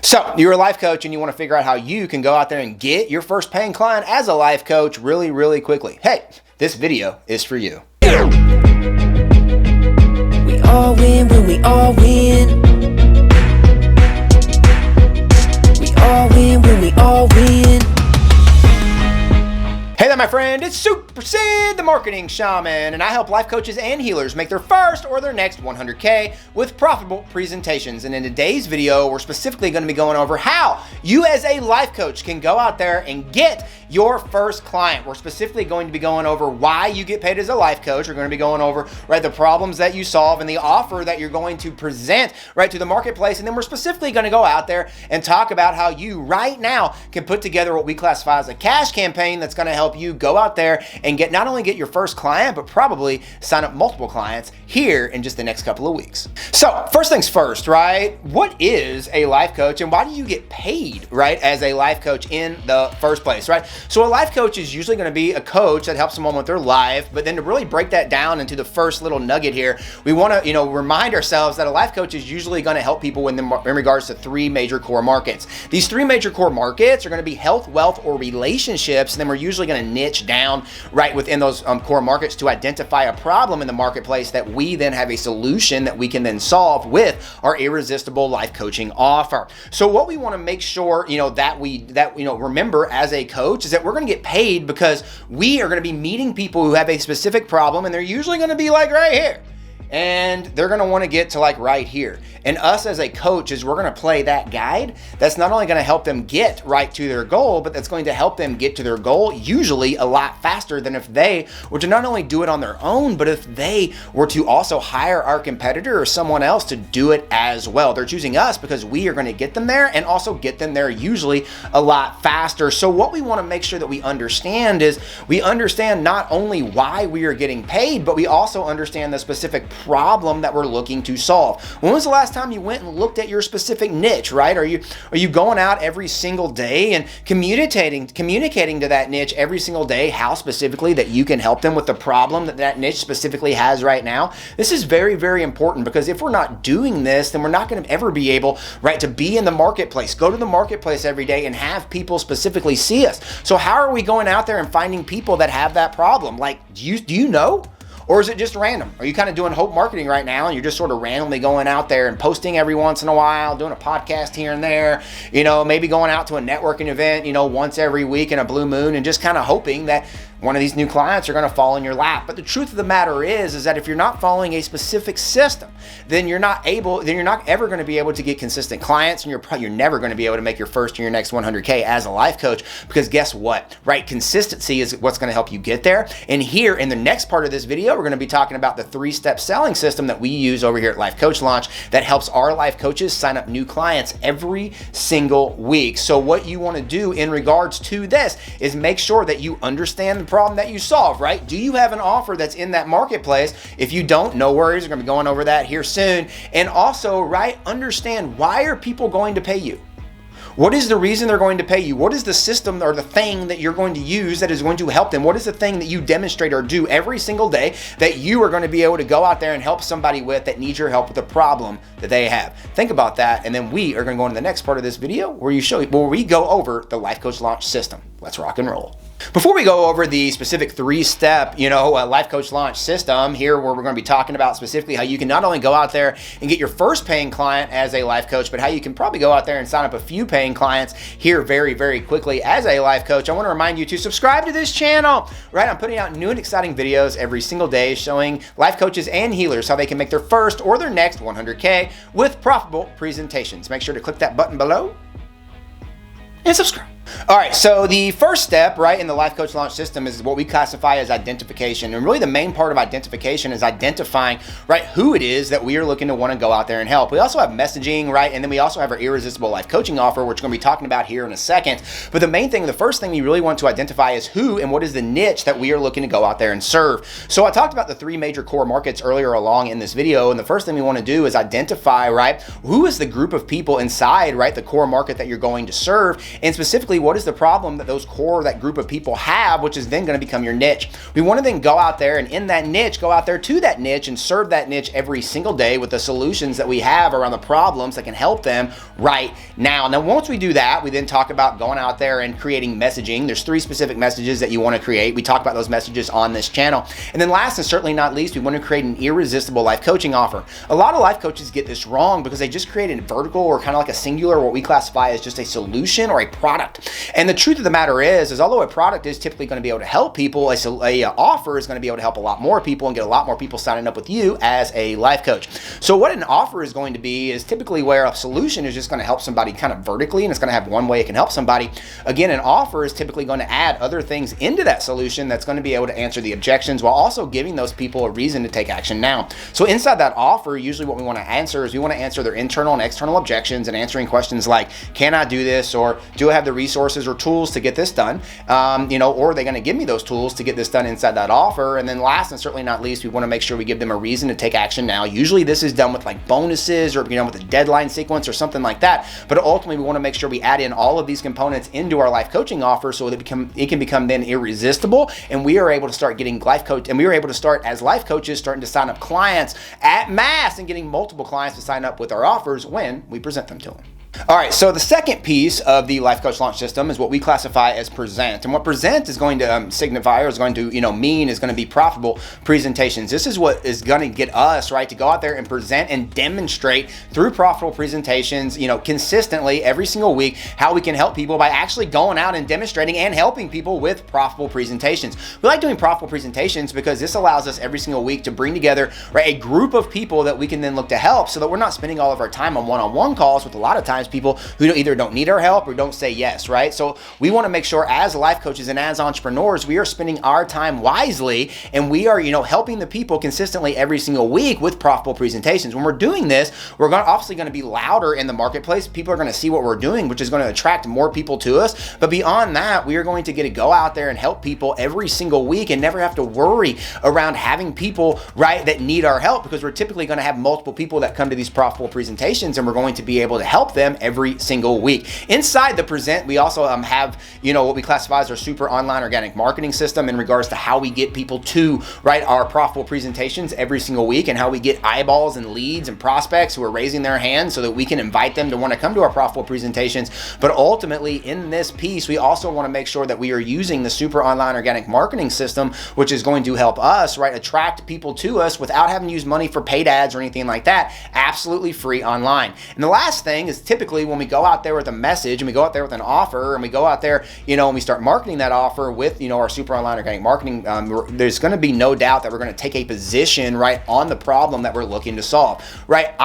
So you're a life coach and you want to figure out how you can go out there and get your first paying client as a life coach really, really quickly. Hey, this video is for you. We all win when we all win. We all win when we all win. Hey there, my friend, it's Super Sid, the Marketing Shaman, and I help life coaches and healers make their first or their next 100K with profitable presentations. And in today's video, we're specifically going to be going over how you as a life coach can go out there and get your first client. We're specifically going to be going over why you get paid as a life coach. We're going to be going over, right, the problems that you solve and the offer that you're going to present, right, to the marketplace. And then we're specifically going to go out there and talk about how you right now can put together what we classify as a cash campaign that's going to help you go out there and get not only get your first client, but probably sign up multiple clients here in just the next couple of weeks. So first things first, right? What is a life coach and why do you get paid, right, as a life coach in the first place, right? So a life coach is usually going to be a coach that helps someone with their life, but then to really break that down into the first little nugget here, we want to, remind ourselves that a life coach is usually going to help people in regards to three major core markets. These three major core markets are going to be health, wealth, or relationships, and then we're usually going to niche down right within those core markets to identify a problem in the marketplace that we then have a solution that we can then solve with our Irresistible life coaching offer. So what we want to make sure, that we remember as a coach is that we're going to get paid because we are going to be meeting people who have a specific problem, and they're usually going to be like right here. And they're going to want to get to like right here. And us as a coach is we're going to play that guide that's not only going to help them get right to their goal, but that's going to help them get to their goal usually a lot faster than if they were to not only do it on their own, but if they were to also hire our competitor or someone else to do it as well. They're choosing us because we are going to get them there and also get them there usually a lot faster. So what we want to make sure that we understand is we understand not only why we are getting paid, but we also understand the specific problem that we're looking to solve. When was the last time you went and looked at your specific niche, right? Are you going out every single day and communicating to that niche every single day how specifically that you can help them with the problem that niche specifically has right now? This is very, very important because if we're not doing this, then we're not going to ever be able, right, to be in the marketplace, go to the marketplace every day and have people specifically see us. So how are we going out there and finding people that have that problem? Like, do you know? Or is it just random? Are you kind of doing hope marketing right now and you're just sort of randomly going out there and posting every once in a while, doing a podcast here and there, maybe going out to a networking event, once every week in a blue moon and just kind of hoping that one of these new clients are going to fall in your lap. But the truth of the matter is that if you're not following a specific system, then you're not ever going to be able to get consistent clients, and you're never going to be able to make your first or your next 100K as a life coach, because guess what, right? Consistency is what's going to help you get there. And here in the next part of this video, we're going to be talking about the 3-step selling system that we use over here at Life Coach Launch that helps our life coaches sign up new clients every single week. So what you want to do in regards to this is make sure that you understand the problem that you solve, right? Do you have an offer that's in that marketplace? If you don't, no worries. We're going to be going over that here soon. And also, right, understand why are people going to pay you? What is the reason they're going to pay you? What is the system or the thing that you're going to use that is going to help them? What is the thing that you demonstrate or do every single day that you are going to be able to go out there and help somebody with that needs your help with a problem that they have? Think about that, and then we are going to go into the next part of this video where we go over the Life Coach Launch system. Let's rock and roll. Before we go over the specific 3-step, Life Coach Launch system here, where we're going to be talking about specifically how you can not only go out there and get your first paying client as a life coach, but how you can probably go out there and sign up a few paying clients here very, very quickly as a life coach, I want to remind you to subscribe to this channel, right? I'm putting out new and exciting videos every single day showing life coaches and healers how they can make their first or their next 100K with profitable presentations. Make sure to click that button below and subscribe. All right, so the first step, right, in the Life Coach Launch system is what we classify as identification. And really the main part of identification is identifying, right, who it is that we are looking to want to go out there and help. We also have messaging, right, and then we also have our Irresistible Life Coaching offer, which we're going to be talking about here in a second. But the first thing we really want to identify is who and what is the niche that we are looking to go out there and serve. So I talked about the 3 major core markets earlier along in this video, and the first thing we want to do is identify, right, who is the group of people inside, right, the core market that you're going to serve, and specifically specifically what is the problem that that group of people have, which is then going to become your niche. We want to then go out there and in that niche, go out there to that niche and serve that niche every single day with the solutions that we have around the problems that can help them right now. Now, once we do that, we then talk about going out there and creating messaging. There's 3 specific messages that you want to create. We talk about those messages on this channel. And then last and certainly not least, we want to create an irresistible life coaching offer. A lot of life coaches get this wrong because they just create a vertical or kind of like a singular, what we classify as just a solution or a product. And the truth of the matter is although a product is typically going to be able to help people, a offer is going to be able to help a lot more people and get a lot more people signing up with you as a life coach. So what an offer is going to be is typically where a solution is just going to help somebody kind of vertically, and it's going to have one way it can help somebody. Again, an offer is typically going to add other things into that solution that's going to be able to answer the objections while also giving those people a reason to take action now. So inside that offer, usually what we want to answer is we want to answer their internal and external objections and answering questions like, can I do this? Or do I have the resources or tools to get this done? Or are they going to give me those tools to get this done inside that offer? And then last and certainly not least, we want to make sure we give them a reason to take action now. Usually this is done with like bonuses or with a deadline sequence or something like that. But ultimately we want to make sure we add in all of these components into our life coaching offer so that it can become then irresistible, and we are able to start getting life coach, and we are able to start as life coaches starting to sign up clients at mass and getting multiple clients to sign up with our offers when we present them to them. All right, so the second piece of the Life Coach Launch System is what we classify as present. And what present is going to signify or is going to, mean is going to be profitable presentations. This is what is going to get us, right, to go out there and present and demonstrate through profitable presentations, consistently every single week how we can help people by actually going out and demonstrating and helping people with profitable presentations. We like doing profitable presentations because this allows us every single week to bring together, right, a group of people that we can then look to help so that we're not spending all of our time on one-on-one calls with a lot of times people who either don't need our help or don't say yes, right? So we want to make sure as life coaches and as entrepreneurs, we are spending our time wisely and we are, helping the people consistently every single week with profitable presentations. When we're doing this, we're obviously going to be louder in the marketplace. People are going to see what we're doing, which is going to attract more people to us. But beyond that, we are going to get to go out there and help people every single week and never have to worry around having people, right, that need our help, because we're typically going to have multiple people that come to these profitable presentations and we're going to be able to help them every single week. Inside the present, we also have, what we classify as our super online organic marketing system in regards to how we get people to, right, our profitable presentations every single week and how we get eyeballs and leads and prospects who are raising their hands so that we can invite them to want to come to our profitable presentations. But ultimately in this piece, we also want to make sure that we are using the super online organic marketing system, which is going to help us, right, attract people to us without having to use money for paid ads or anything like that, absolutely free online. And the last thing is typically when we go out there with a message and we go out there with an offer and we go out there, and we start marketing that offer with, our super online organic marketing, there's going to be no doubt that we're going to take a position, right, on the problem that we're looking to solve, right?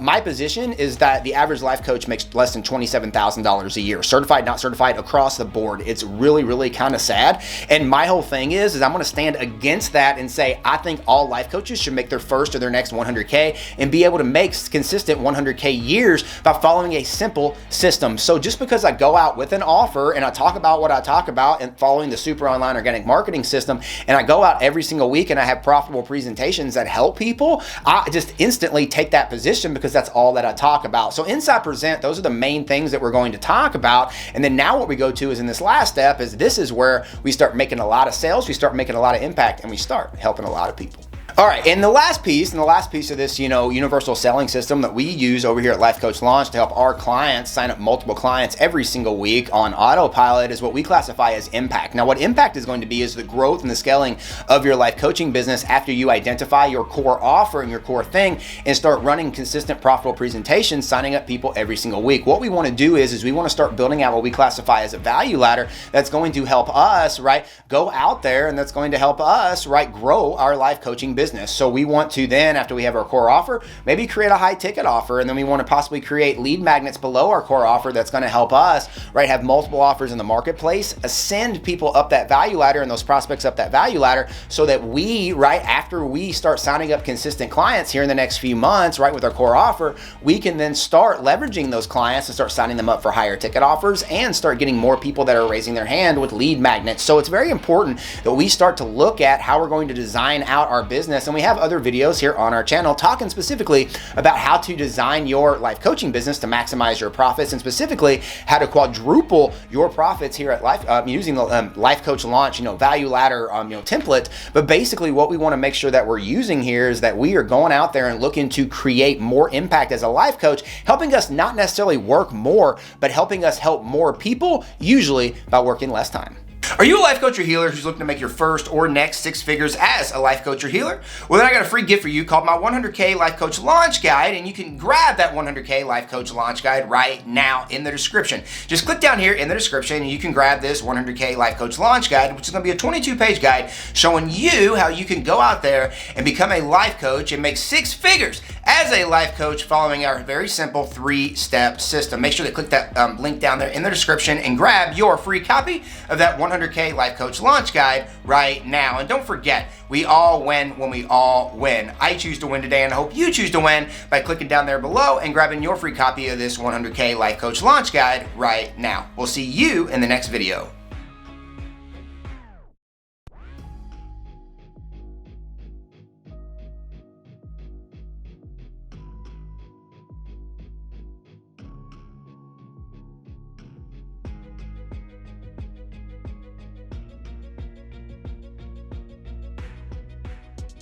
My position is that the average life coach makes less than $27,000 a year, certified, not certified, across the board. It's really, really kind of sad. And my whole thing is I'm going to stand against that and say, I think all life coaches should make their first or their next 100K and be able to make consistent 100K years by following a simple system. So just because I go out with an offer and I talk about what I talk about and following the super online organic marketing system, and I go out every single week and I have profitable presentations that help people, I just instantly take that position because that's all that I talk about. So inside present, those are the main things that we're going to talk about. And then now what we go to is in this last step is this is where we start making a lot of sales, we start making a lot of impact, and we start helping a lot of people. All right, and the last piece of this, universal selling system that we use over here at Life Coach Launch to help our clients sign up multiple clients every single week on autopilot is what we classify as impact. Now, what impact is going to be is the growth and the scaling of your life coaching business after you identify your core offer and your core thing and start running consistent profitable presentations, signing up people every single week. What we want to do is we want to start building out what we classify as a value ladder that's going to help us, right, go out there and that's going to help us, right, grow our life coaching business. So we want to then, after we have our core offer, maybe create a high ticket offer, and then we want to possibly create lead magnets below our core offer that's going to help us, right, have multiple offers in the marketplace, ascend people up that value ladder and those prospects up that value ladder so that we, right, after we start signing up consistent clients here in the next few months, right, with our core offer, we can then start leveraging those clients and start signing them up for higher ticket offers and start getting more people that are raising their hand with lead magnets. So it's very important that we start to look at how we're going to design out our business business. And we have other videos here on our channel talking specifically about how to design your life coaching business to maximize your profits, and specifically how to quadruple your profits here at Life using the Life Coach Launch, value ladder, template. But basically what we want to make sure that we're using here is that we are going out there and looking to create more impact as a life coach, helping us not necessarily work more, but helping us help more people, usually by working less time. Are you a life coach or healer who's looking to make your first or next 6 figures as a life coach or healer? Well, then I got a free gift for you called my 100K Life Coach Launch Guide, and you can grab that 100K Life Coach Launch Guide right now in the description. Just click down here in the description and you can grab this 100K Life Coach Launch Guide, which is going to be a 22-page guide showing you how you can go out there and become a life coach and make 6 figures as a life coach following our very simple 3-step system. Make sure to click that link down there in the description and grab your free copy of that 100K Life Coach Launch Guide right now. And don't forget, we all win when we all win. I choose to win today, and I hope you choose to win by clicking down there below and grabbing your free copy of this 100K Life Coach Launch Guide right now. We'll see you in the next video.